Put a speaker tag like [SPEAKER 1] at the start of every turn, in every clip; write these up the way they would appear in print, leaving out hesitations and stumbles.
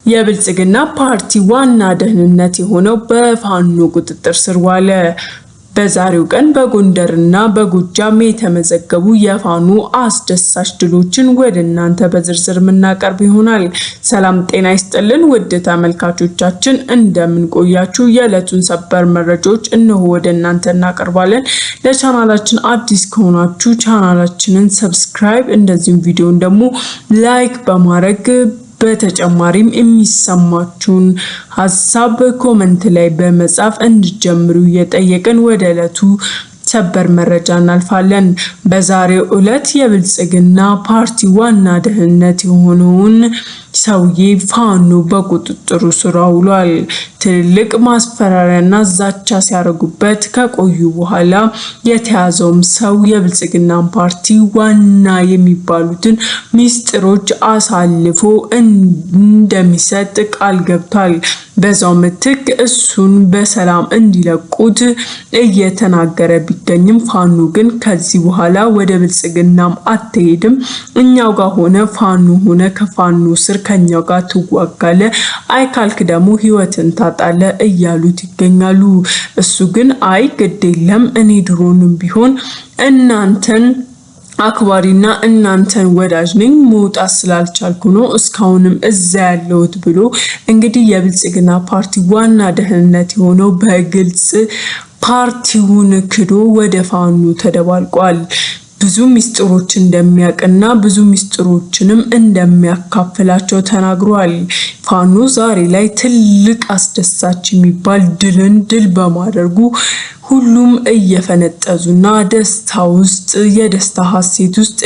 [SPEAKER 1] የብልጽግና ፓርቲ ዋና ደህንነት የሆነው በፋኖ ቁጥጥር ስር ዋለ። በዛሬው ቀን በጎንደርና በጎጃም የተመዘገቡ የፋኖ አስደሳች ድሎችን ወደ እናንተ በዝርዝር የምናቀርብ ይሆናል። ሰላም ጤና ይስጥልን ውድ ተመልካቾቻችን፣ እንደምን ቆያችሁ? የዕለቱን ሰበር መረጃዎች እነሆ ወደ እናንተ እናቀርባለን። ለቻናላችን አዲስ ከሆናችሁ ቻናላችንን ሰብስክራይብ፣ እንደዚሁም ቪዲዮን ደግሞ ላይክ በማድረግ በተጨማሪም የሚሰማችሁን ሐሳብ ኮሜንት ላይ በመጻፍ እንድጀምሩ እየጠየቅን ወደ ዕለቱ ሰበር መረጃ እናልፋለን። በዛሬው ዕለት የብልጽግና ፓርቲ ዋና ደህንነት የሆነውን ሰውዬ ፋኖ በቁጥጥሩ ስር አውሏል። ትልልቅ ማስፈራሪያና ዛቻ ሲያደርጉበት ከቆዩ በኋላ የተያዘውም ሰው የብልጽግና ፓርቲ ዋና የሚባሉትን ሚስጥሮች አሳልፎ እንደሚሰጥ ቃል ገብቷል። በዛው ምትክ እሱን በሰላም እንዲለቁት እየተናገረ ቢገኝም ፋኖ ግን ከዚህ በኋላ ወደ ብልጽግናም አትሄድም፣ እኛው ጋር ሆነ ፋኖ ሆነ ከፋኖ ስር ከኛው ጋር ትዋጋለ፣ አይካልክ ደግሞ ህይወትን ታጣለ እያሉት ይገኛሉ። እሱ ግን አይ ግድ የለም እኔ ድሮንም ቢሆን እናንተን አክባሪና እናንተን ወዳጅ ነኝ፣ መውጣት ስላልቻልኩ ነው እስካሁንም እዛ ያለሁት ብሎ እንግዲህ የብልጽግና ፓርቲ ዋና ደህንነት የሆነው በግልጽ ፓርቲውን ክዶ ወደ ፋኖ ተደባልቋል። ብዙ ሚስጥሮች እንደሚያውቅና ብዙ ሚስጥሮችንም እንደሚያካፍላቸው ተናግሯል። ፋኖ ዛሬ ላይ ትልቅ አስደሳች የሚባል ድል በማድረጉ ሁሉም እየፈነጠዙና ደስታ ውስጥ የደስታ ሐሴት ውስጥ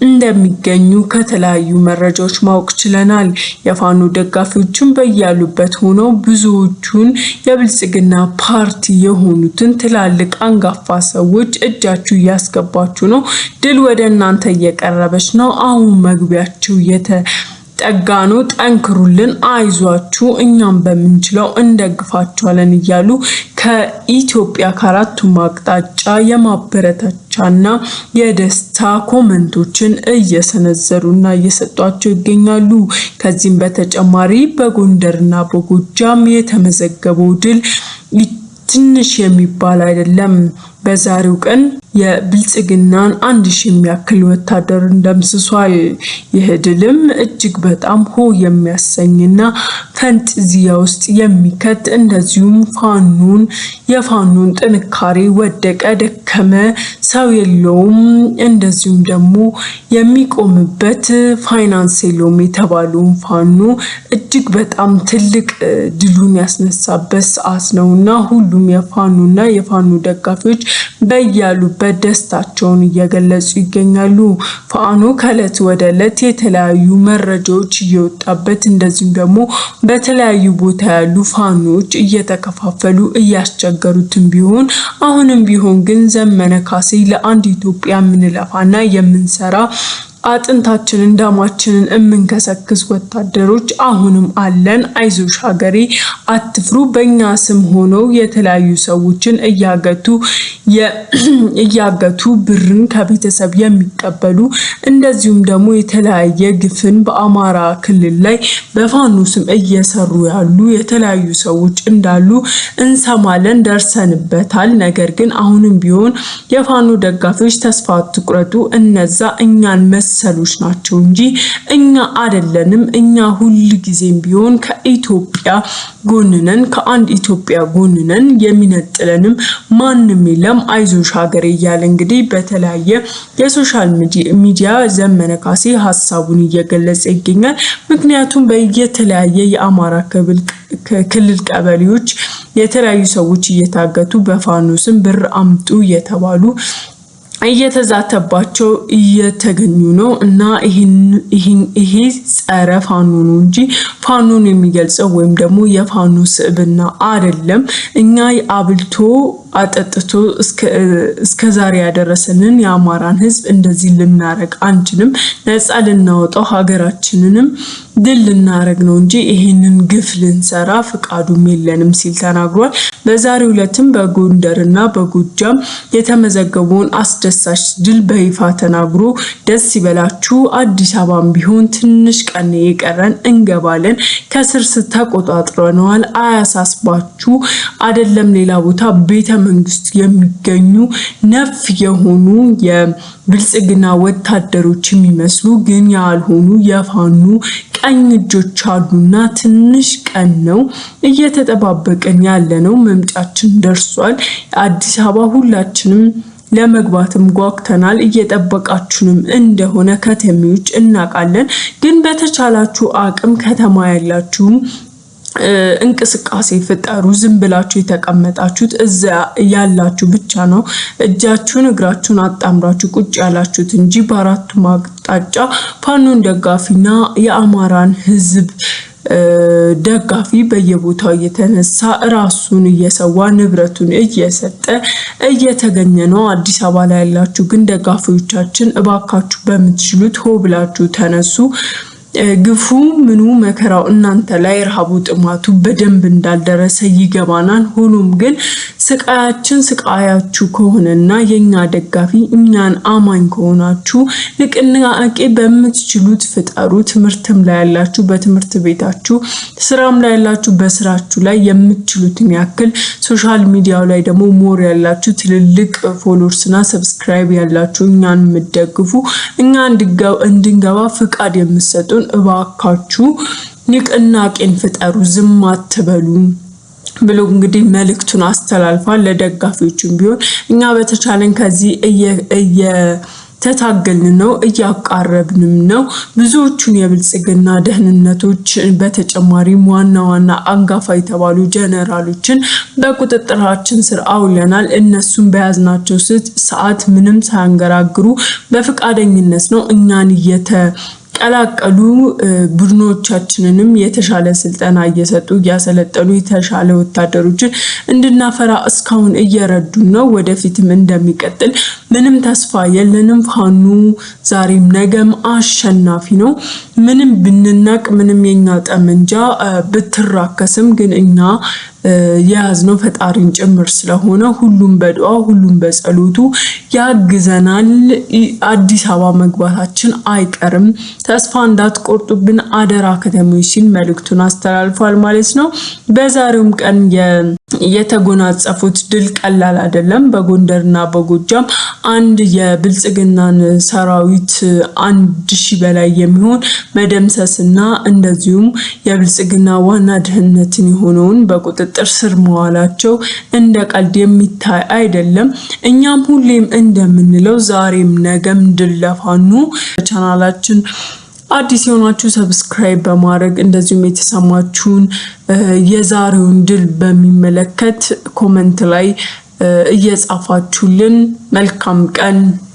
[SPEAKER 1] እንደሚገኙ ከተለያዩ መረጃዎች ማወቅ ችለናል። የፋኖ ደጋፊዎችም በያሉበት ሆነው ብዙዎቹን የብልጽግና ፓርቲ የሆኑትን ትላልቅ አንጋፋ ሰዎች እጃችሁ እያስገባችሁ ነው፣ ድል ወደ እናንተ እየቀረበች ነው፣ አሁን መግቢያችሁ ጠጋኑ፣ ጠንክሩልን፣ አይዟችሁ፣ እኛም በምንችለው እንደግፋችኋለን እያሉ ከኢትዮጵያ ከአራቱም አቅጣጫ የማበረታቻና የደስታ ኮሜንቶችን እየሰነዘሩና እየሰጧቸው ይገኛሉ። ከዚህም በተጨማሪ በጎንደርና በጎጃም የተመዘገበው ድል ትንሽ የሚባል አይደለም። በዛሬው ቀን የብልጽግናን 1000 የሚያክል ወታደር እንደምስሷል። ይህ ድልም እጅግ በጣም ሆ የሚያሰኝና ፈንጥዚያ ውስጥ የሚከት እንደዚሁም የፋኖን ጥንካሬ ወደቀ ደከመ ሰው የለውም እንደዚሁም ደግሞ የሚቆምበት ፋይናንስ የለውም የተባለውን ፋኖ እጅግ በጣም ትልቅ ድሉን ያስነሳበት ሰዓት ነውና ሁሉም የፋኖና የፋኖ ደጋፊዎች በያሉበት ደስታቸውን እየገለጹ ይገኛሉ። ፋኖ ከዕለት ወደ ዕለት የተለያዩ መረጃዎች እየወጣበት እንደዚሁም ደግሞ በተለያዩ ቦታ ያሉ ፋኖች እየተከፋፈሉ እያስቸገሩትም ቢሆን አሁንም ቢሆን ግን ዘመነ ካሴ ለአንድ ኢትዮጵያ የምንለፋና የምንሰራ አጥንታችንን ደማችንን እምንከሰክስ ወታደሮች አሁንም አለን፣ አይዞሽ ሀገሬ አትፍሩ፣ በእኛ ስም ሆነው የተለያዩ ሰዎችን እያገቱ ብርን ከቤተሰብ የሚቀበሉ እንደዚሁም ደግሞ የተለያየ ግፍን በአማራ ክልል ላይ በፋኖ ስም እየሰሩ ያሉ የተለያዩ ሰዎች እንዳሉ እንሰማለን፣ ደርሰንበታል። ነገር ግን አሁንም ቢሆን የፋኖ ደጋፊዎች ተስፋ አትቁረጡ፣ እነዛ እኛን መሰሎች ናቸው እንጂ እኛ አይደለንም። እኛ ሁሉ ጊዜም ቢሆን ከኢትዮጵያ ጎንነን፣ ከአንድ ኢትዮጵያ ጎንነን፣ የሚነጥለንም ማንም የለም፣ አይዞሽ ሀገሬ እያለ እንግዲህ በተለያየ የሶሻል ሚዲያ ዘመነ ካሴ ሐሳቡን እየገለጸ ይገኛል። ምክንያቱም በየተለያየ የአማራ ክልል ቀበሌዎች የተለያዩ ሰዎች እየታገቱ በፋኖ ስም ብር አምጡ እየተባሉ እየተዛተባቸው እየተገኙ ነው እና ይሄ ጸረ ፋኖ ነው እንጂ ፋኖን የሚገልጸው ወይም ደግሞ የፋኖ ስብዕና አይደለም። እኛ አብልቶ አጠጥቶ እስከ ዛሬ ያደረሰንን የአማራን ህዝብ እንደዚህ ልናረግ አንችልም። ነፃ ልናወጣው ሀገራችንንም ድል ልናረግ ነው እንጂ ይሄንን ግፍ ልንሰራ ፍቃዱም የለንም ሲል ተናግሯል። በዛሬው ዕለትም በጎንደርና በጎጃም የተመዘገበውን አስደሳች ድል በይፋ ተናግሮ ደስ ይበላችሁ፣ አዲስ አበባም ቢሆን ትንሽ ቀን የቀረን እንገባለን፣ ከስር ተቆጣጥረናል፣ አያሳስባችሁ፣ አይደለም ሌላ ቦታ ቤተ መንግስት የሚገኙ ነፍ የሆኑ የብልጽግና ወታደሮች የሚመስሉ ግን ያልሆኑ የፋኑ ቀኝ እጆች አሉና ትንሽ ቀን ነው እየተጠባበቀን ያለነው፣ መምጫችን ደርሷል። አዲስ አበባ ሁላችንም ለመግባትም ጓጉተናል፣ እየጠበቃችሁንም እንደሆነ ከተሜዎች እናውቃለን። ግን በተቻላችሁ አቅም ከተማ ያላችሁ እንቅስቃሴ ፍጠሩ። ዝም ብላችሁ የተቀመጣችሁት እዛ ያላችሁ ብቻ ነው እጃችሁን እግራችሁን አጣምራችሁ ቁጭ ያላችሁት እንጂ በአራቱም አቅጣጫ ፋኖን ደጋፊና የአማራን ህዝብ ደጋፊ በየቦታው እየተነሳ ራሱን እየሰዋ ንብረቱን እየሰጠ እየተገኘ ነው። አዲስ አበባ ላይ ያላችሁ ግን ደጋፊዎቻችን እባካችሁ በምትችሉት ሆ ብላችሁ ተነሱ። ግፉ ምኑ መከራው እናንተ ላይ ረሃቡ ጥማቱ በደንብ እንዳልደረሰ ይገባናል። ሆኖም ግን ስቃያችሁ ከሆነና የኛ ደጋፊ እኛን አማኝ ከሆናችሁ ንቅናቄ በምትችሉት ፍጠሩ። ትምህርትም ላይ ያላችሁ በትምህርት ቤታችሁ፣ ስራም ላይ ያላችሁ በስራችሁ ላይ የምትችሉትን ያክል፣ ሶሻል ሚዲያው ላይ ደግሞ ሞር ያላችሁ ትልልቅ ፎሎወርስና ሰብስክራይብ ያላችሁ እኛን የምትደግፉ እኛ እንድንገባ ፍቃድ የምትሰጡን እባካችሁ ንቅናቄን ፍጠሩ፣ ዝም አትበሉ ብሎ እንግዲህ መልእክቱን አስተላልፏል። ለደጋፊዎችም ቢሆን እኛ በተቻለን ከዚህ እየተታገልን ነው፣ እያቃረብንም ነው። ብዙዎቹን የብልጽግና ደህንነቶች በተጨማሪም ዋና አንጋፋ የተባሉ ጀነራሎችን በቁጥጥራችን ስር አውለናል። እነሱም በያዝናቸው ሰዓት ምንም ሳያንገራግሩ በፍቃደኝነት ነው እኛን ቀላቀሉ። ቡድኖቻችንንም የተሻለ ስልጠና እየሰጡ እያሰለጠኑ የተሻለ ወታደሮችን እንድናፈራ እስካሁን እየረዱን ነው። ወደፊትም እንደሚቀጥል ምንም ተስፋ የለንም። ፋኖ ዛሬም ነገም አሸናፊ ነው። ምንም ብንናቅ ምንም የኛ ጠመንጃ ብትራከስም ግን እኛ የያዝነው ፈጣሪን ጭምር ስለሆነ ሁሉም በዱዓ ሁሉም በጸሎቱ ያግዘናል። አዲስ አበባ መግባታችን አይቀርም። ተስፋ እንዳትቆርጡብን አደራ ከተሞች ሲል መልእክቱን አስተላልፏል ማለት ነው። በዛሬውም ቀን የተጎናጸፉት ድል ቀላል አይደለም። በጎንደርና በጎጃም አንድ የብልጽግናን ሰራዊት 1000 በላይ የሚሆን መደምሰስና እንደዚሁም የብልጽግና ዋና ደህንነትን የሆነውን በቁጥጥር ስር መዋላቸው እንደ ቀልድ የሚታይ አይደለም። እኛም ሁሌም እንደምንለው ዛሬም ነገም ድል ለፋኖ። ቻናላችን አዲስ የሆናችሁ ሰብስክራይብ በማድረግ እንደዚሁም የተሰማችሁን የዛሬውን ድል በሚመለከት ኮሜንት ላይ እየጻፋችሁልን መልካም ቀን